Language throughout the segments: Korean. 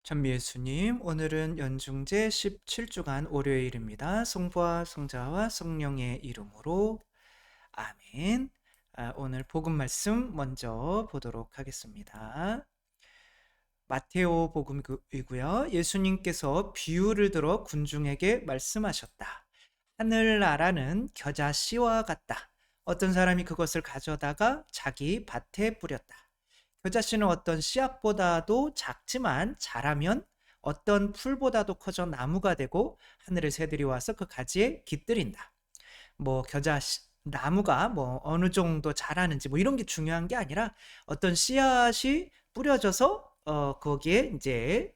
찬미예수님, 오늘은 연중제 17주간 월요일입니다. 성부와 성자와 성령의 이름으로 아멘. 오늘 복음 말씀 먼저 보도록 하겠습니다. 마테오 복음이고요. 예수님께서 비유를 들어 군중에게 말씀하셨다. 하늘나라는 겨자 씨와 같다. 어떤 사람이 그것을 가져다가 자기 밭에 뿌렸다. 겨자씨는 어떤 씨앗보다도 작지만 자라면 어떤 풀보다도 커져 나무가 되고 하늘의 새들이 와서 그 가지에 깃들인다. 나무가 어느 정도 자라는지 이런 게 중요한 게 아니라 어떤 씨앗이 뿌려져서 거기에 이제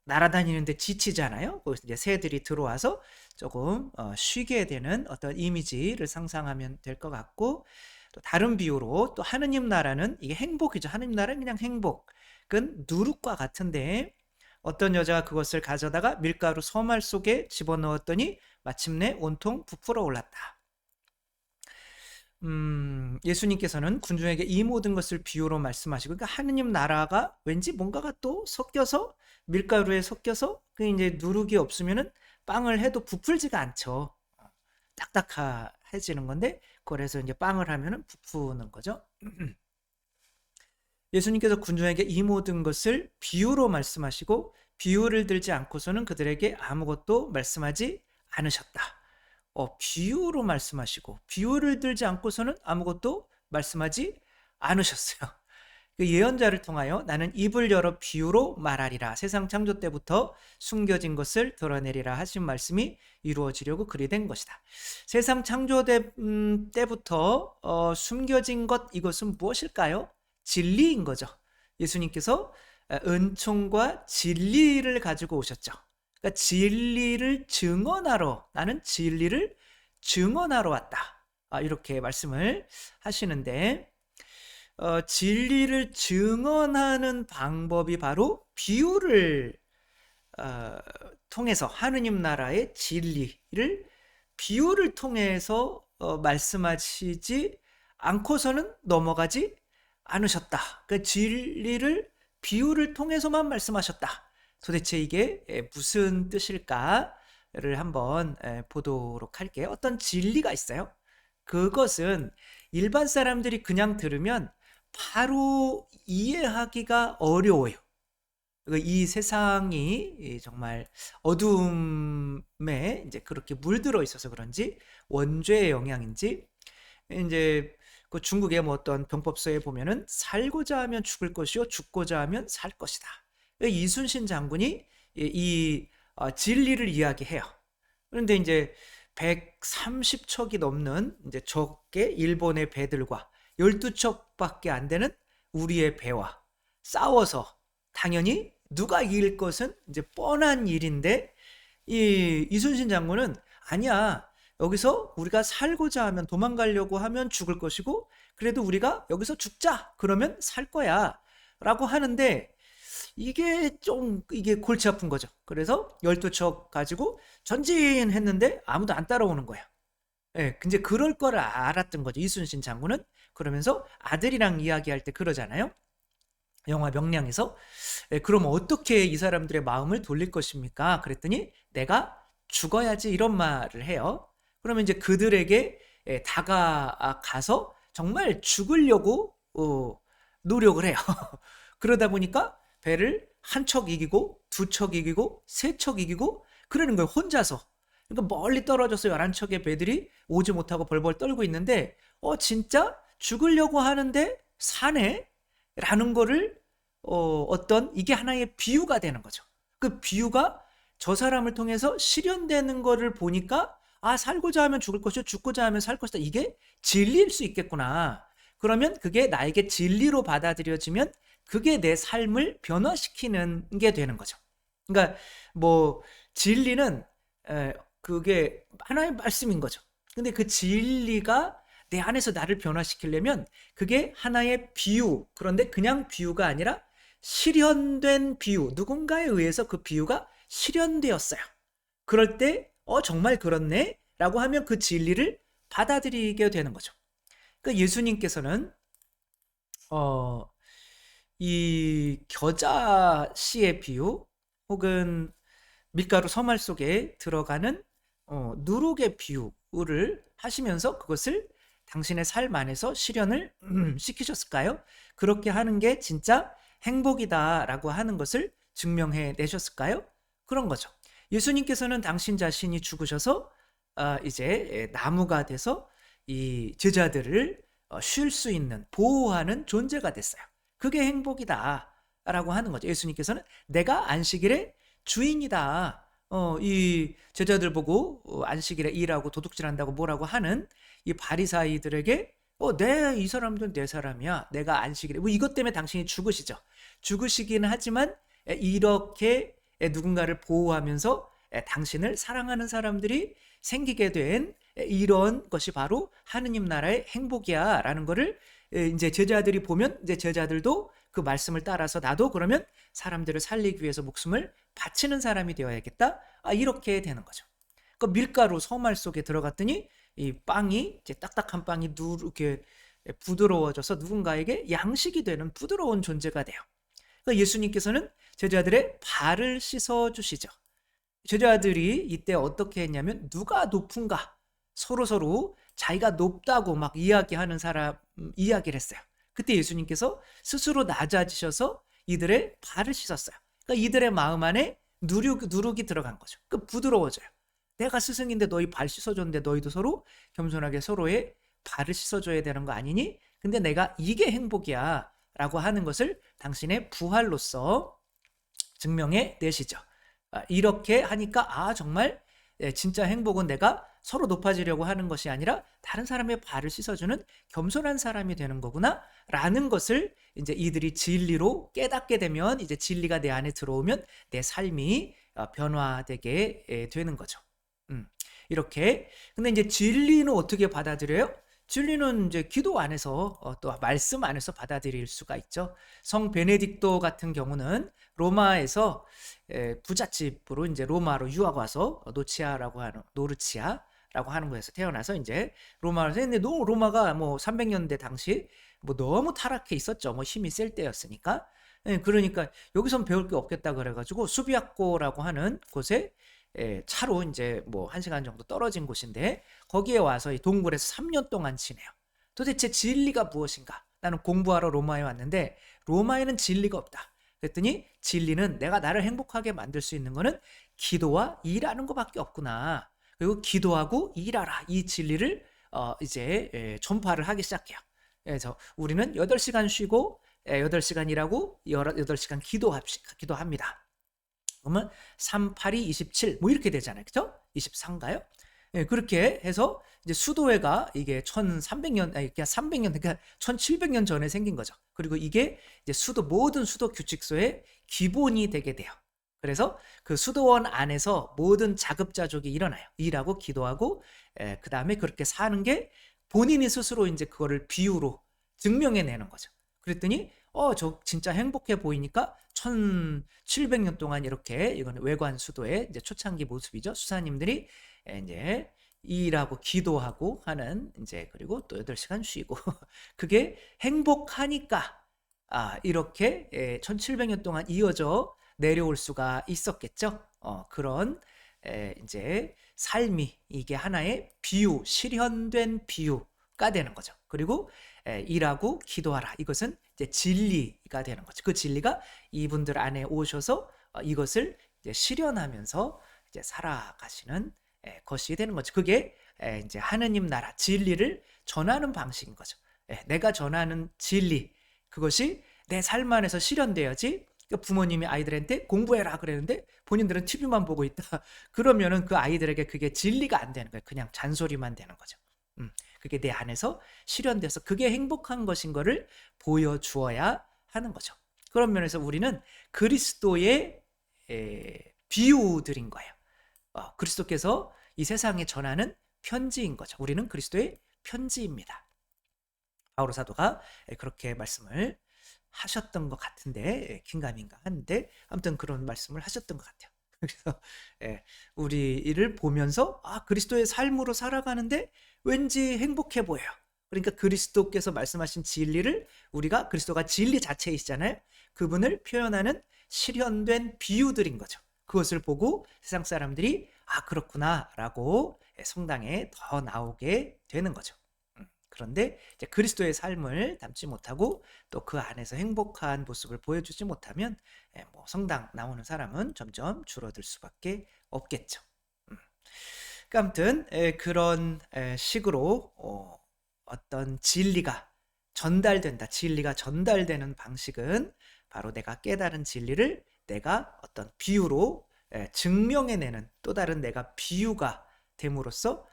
날아다니는데 지치잖아요. 거기서 이제 새들이 들어와서 조금 쉬게 되는 어떤 이미지를 상상하면 될 것 같고, 또 다른 비유로 또 하느님 나라는 이게 행복이죠. 하느님 나라는 그냥 행복은 누룩과 같은데 어떤 여자가 그것을 가져다가 밀가루 서말 속에 집어넣었더니 마침내 온통 부풀어 올랐다. 예수님께서는 군중에게 이 모든 것을 비유로 말씀하시고, 그러니까 하느님 나라가 왠지 뭔가가 또 섞여서 밀가루에 섞여서 그 이제 누룩이 없으면은 빵을 해도 부풀지가 않죠. 딱딱해지는 건데, 그래서 이제 빵을 하면은 부푸는 거죠. 예수님께서 군중에게 이 모든 것을 비유로 말씀하시고 비유를 들지 않고서는 그들에게 아무것도 말씀하지 않으셨다. 비유로 말씀하시고 비유를 들지 않고서는 아무것도 말씀하지 않으셨어요. 그 예언자를 통하여 나는 입을 열어 비유로 말하리라. 세상 창조 때부터 숨겨진 것을 드러내리라 하신 말씀이 이루어지려고 그리 된 것이다. 세상 창조 때부터 숨겨진 것, 이것은 무엇일까요? 진리인 거죠. 예수님께서 은총과 진리를 가지고 오셨죠. 그러니까 진리를 증언하러, 나는 진리를 증언하러 왔다. 이렇게 말씀을 하시는데, 진리를 증언하는 방법이 바로 비유를 통해서, 하느님 나라의 진리를 비유를 통해서 말씀하시지 않고서는 넘어가지 않으셨다. 그 진리를 비유를 통해서만 말씀하셨다. 도대체 이게 무슨 뜻일까를 한번 보도록 할게요. 어떤 진리가 있어요. 그것은 일반 사람들이 그냥 들으면 바로 이해하기가 어려워요. 이 세상이 정말 어둠에 이제 그렇게 물들어 있어서 그런지, 원죄의 영향인지, 이제 그 중국의 어떤 병법서에 보면은 살고자 하면 죽을 것이요 죽고자 하면 살 것이다. 이순신 장군이 이 진리를 이야기해요. 그런데 이제 130척이 넘는 이제 적게 일본의 배들과 12척밖에 안 되는 우리의 배와 싸워서 당연히 누가 이길 것은 이제 뻔한 일인데, 이 이순신 장군은 아니야. 여기서 우리가 살고자 하면, 도망가려고 하면 죽을 것이고, 그래도 우리가 여기서 죽자. 그러면 살 거야. 라고 하는데, 이게 골치 아픈 거죠. 그래서 12척 가지고 전진했는데 아무도 안 따라오는 거예요. 예, 근데 그럴 거를 알았던 거죠. 이순신 장군은. 그러면서 아들이랑 이야기할 때 그러잖아요. 영화 명량에서. 그럼 어떻게 이 사람들의 마음을 돌릴 것입니까? 그랬더니 내가 죽어야지, 이런 말을 해요. 그러면 이제 그들에게 다가가서 정말 죽으려고 노력을 해요. 그러다 보니까 배를 한 척 이기고 두 척 이기고 세 척 이기고 그러는 거예요, 혼자서. 그러니까 멀리 떨어져서 11척의 배들이 오지 못하고 벌벌 떨고 있는데, 진짜 죽으려고 하는데 사네? 라는 거를 어떤 이게 하나의 비유가 되는 거죠. 그 비유가 저 사람을 통해서 실현되는 거를 보니까, 살고자 하면 죽을 것이요 죽고자 하면 살 것이다. 이게 진리일 수 있겠구나. 그러면 그게 나에게 진리로 받아들여지면 그게 내 삶을 변화시키는 게 되는 거죠. 그러니까 진리는 그게 하나의 말씀인 거죠. 근데 그 진리가 내 안에서 나를 변화시키려면 그게 하나의 비유, 그런데 그냥 비유가 아니라 실현된 비유, 누군가에 의해서 그 비유가 실현되었어요. 그럴 때 정말 그렇네 라고 하면 그 진리를 받아들이게 되는 거죠. 그러니까 예수님께서는 이 겨자 씨의 비유, 혹은 밀가루 서말 속에 들어가는 누룩의 비유를 하시면서 그것을 당신의 삶 안에서 실현을 시키셨을까요? 그렇게 하는 게 진짜 행복이다라고 하는 것을 증명해 내셨을까요? 그런 거죠. 예수님께서는 당신 자신이 죽으셔서 이제 나무가 돼서 이 제자들을 쉴 수 있는 보호하는 존재가 됐어요. 그게 행복이다라고 하는 거죠. 예수님께서는 내가 안식일의 주인이다. 이 제자들 보고 안식일에 일하고 도둑질한다고 뭐라고 하는 이 바리사이들에게 이 사람들은 내 사람이야. 내가 안식일에 뭐 이것 때문에 당신이 죽으시죠. 죽으시기는 하지만 이렇게 누군가를 보호하면서 당신을 사랑하는 사람들이 생기게 된 이런 것이 바로 하느님 나라의 행복이야 라는 거를 이제 제자들이 보면 이제 제자들도 그 말씀을 따라서 나도 그러면 사람들을 살리기 위해서 목숨을 바치는 사람이 되어야겠다. 이렇게 되는 거죠. 그 밀가루 서말 속에 들어갔더니 이 빵이 이제 딱딱한 빵이 이렇게 부드러워져서 누군가에게 양식이 되는 부드러운 존재가 돼요. 그러니까 예수님께서는 제자들의 발을 씻어 주시죠. 제자들이 이때 어떻게 했냐면 누가 높은가 서로 자기가 높다고 막 이야기하는 사람 이야기를 했어요. 그때 예수님께서 스스로 낮아지셔서 이들의 발을 씻었어요. 그러니까 이들의 마음 안에 누룩이 들어간 거죠. 그 부드러워져요. 내가 스승인데 너희 발 씻어줬는데 너희도 서로 겸손하게 서로의 발을 씻어줘야 되는 거 아니니? 근데 내가 이게 행복이야 라고 하는 것을 당신의 부활로서 증명해 내시죠. 이렇게 하니까 정말 진짜 행복은 내가 서로 높아지려고 하는 것이 아니라 다른 사람의 발을 씻어주는 겸손한 사람이 되는 거구나 라는 것을 이제 이들이 진리로 깨닫게 되면 이제 진리가 내 안에 들어오면 내 삶이 변화되게 되는 거죠. 이렇게. 근데 이제 진리는 어떻게 받아들여요? 진리는 이제 기도 안에서 또 말씀 안에서 받아들일 수가 있죠. 성 베네딕토 같은 경우는 로마에서 부잣집으로 이제 로마로 유학 와서 노르치아라고 하는 곳에서 태어나서 이제 로마에서 했는데 너무 로마가 뭐 300년대 당시 뭐 너무 타락해 있었죠. 뭐 힘이 셀 때였으니까. 그러니까 여기선 배울 게 없겠다 그래가지고 수비아코라고 하는 곳에 차로 이제 뭐 1시간 정도 떨어진 곳인데 거기에 와서 이 동굴에서 3년 동안 지내요. 도대체 진리가 무엇인가? 나는 공부하러 로마에 왔는데 로마에는 진리가 없다. 그랬더니 진리는 내가 나를 행복하게 만들 수 있는 거는 기도와 일하는 것밖에 없구나. 그리고 기도하고 일하라. 이 진리를 이제 전파를 하기 시작해요. 그래서 우리는 8시간 쉬고 8시간 일하고 8시간 기도합니다. 그러면 3, 8, 2, 27 뭐 이렇게 되잖아요. 그죠? 23인가요? 그렇게 해서 이제 수도회가 이게 1300년 그러니까 300년 그러니까 1700년 전에 생긴 거죠. 그리고 이게 이제 모든 수도 규칙서의 기본이 되게 돼요. 그래서 그 수도원 안에서 모든 자급자족이 일어나요. 일하고 기도하고 그다음에 그렇게 사는 게 본인이 스스로 이제 그거를 비유로 증명해 내는 거죠. 그랬더니 저 진짜 행복해 보이니까 1700년 동안 이렇게 이거는 외관 수도의 이제 초창기 모습이죠. 수사님들이 이제 일하고 기도하고 하는 이제 그리고 또 8시간 쉬고 그게 행복하니까 이렇게 1700년 동안 이어져 내려올 수가 있었겠죠. 그런 이제 삶이 이게 하나의 비유, 실현된 비유가 되는 거죠. 그리고 일하고 기도하라. 이것은 이제 진리가 되는 거죠. 그 진리가 이분들 안에 오셔서 이것을 이제 실현하면서 이제 살아가시는 것이 되는 거죠. 그게 이제 하느님 나라 진리를 전하는 방식인 거죠. 내가 전하는 진리 그것이 내 삶 안에서 실현돼야지. 그러니까 부모님이 아이들한테 공부해라 그랬는데 본인들은 TV만 보고 있다. 그러면은 그 아이들에게 그게 진리가 안 되는 거예요. 그냥 잔소리만 되는 거죠. 그게 내 안에서 실현돼서 그게 행복한 것인 거를 보여주어야 하는 거죠. 그런 면에서 우리는 그리스도의 비유들인 거예요. 그리스도께서 이 세상에 전하는 편지인 거죠. 우리는 그리스도의 편지입니다. 바오로 사도가 그렇게 말씀을 하셨던 것 같은데 긴가민가 한데 아무튼 그런 말씀을 하셨던 것 같아요. 그래서 우리를 보면서 그리스도의 삶으로 살아가는데 왠지 행복해 보여요. 그러니까 그리스도께서 말씀하신 진리를 우리가 그리스도가 진리 자체이시잖아요. 그분을 표현하는 실현된 비유들인 거죠. 그것을 보고 세상 사람들이 아 그렇구나라고 성당에 더 나오게 되는 거죠. 그런데 이제 그리스도의 삶을 담지 못하고 또 그 안에서 행복한 모습을 보여주지 못하면 뭐 성당 나오는 사람은 점점 줄어들 수밖에 없겠죠. 음. 그러니까 아무튼 그런 식으로 어떤 진리가 전달된다. 진리가 전달되는 방식은 바로 내가 깨달은 진리를 내가 어떤 비유로 증명해내는 또 다른 내가 비유가 됨으로써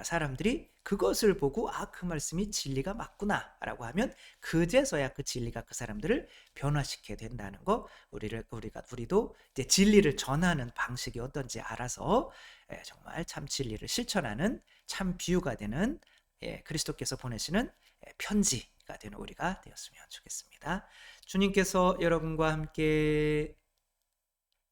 사람들이 그것을 보고 아, 그 말씀이 진리가 맞구나라고 하면 그제서야 그 진리가 그 사람들을 변화시켜야 된다는 거 우리도 이제 진리를 전하는 방식이 어떤지 알아서 정말 참 진리를 실천하는 참 비유가 되는 그리스도께서 보내시는 편지가 되는 우리가 되었으면 좋겠습니다. 주님께서 여러분과 함께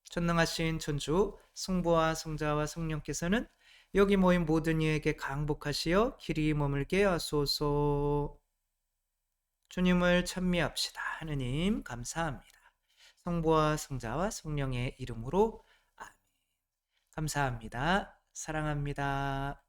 전능하신 천주 성부와 성자와 성령께서는 여기 모인 모든 이에게 강복하시어 길이 머물게 하소서. 주님을 찬미합시다. 하느님 감사합니다. 성부와 성자와 성령의 이름으로 아멘. 감사합니다. 사랑합니다.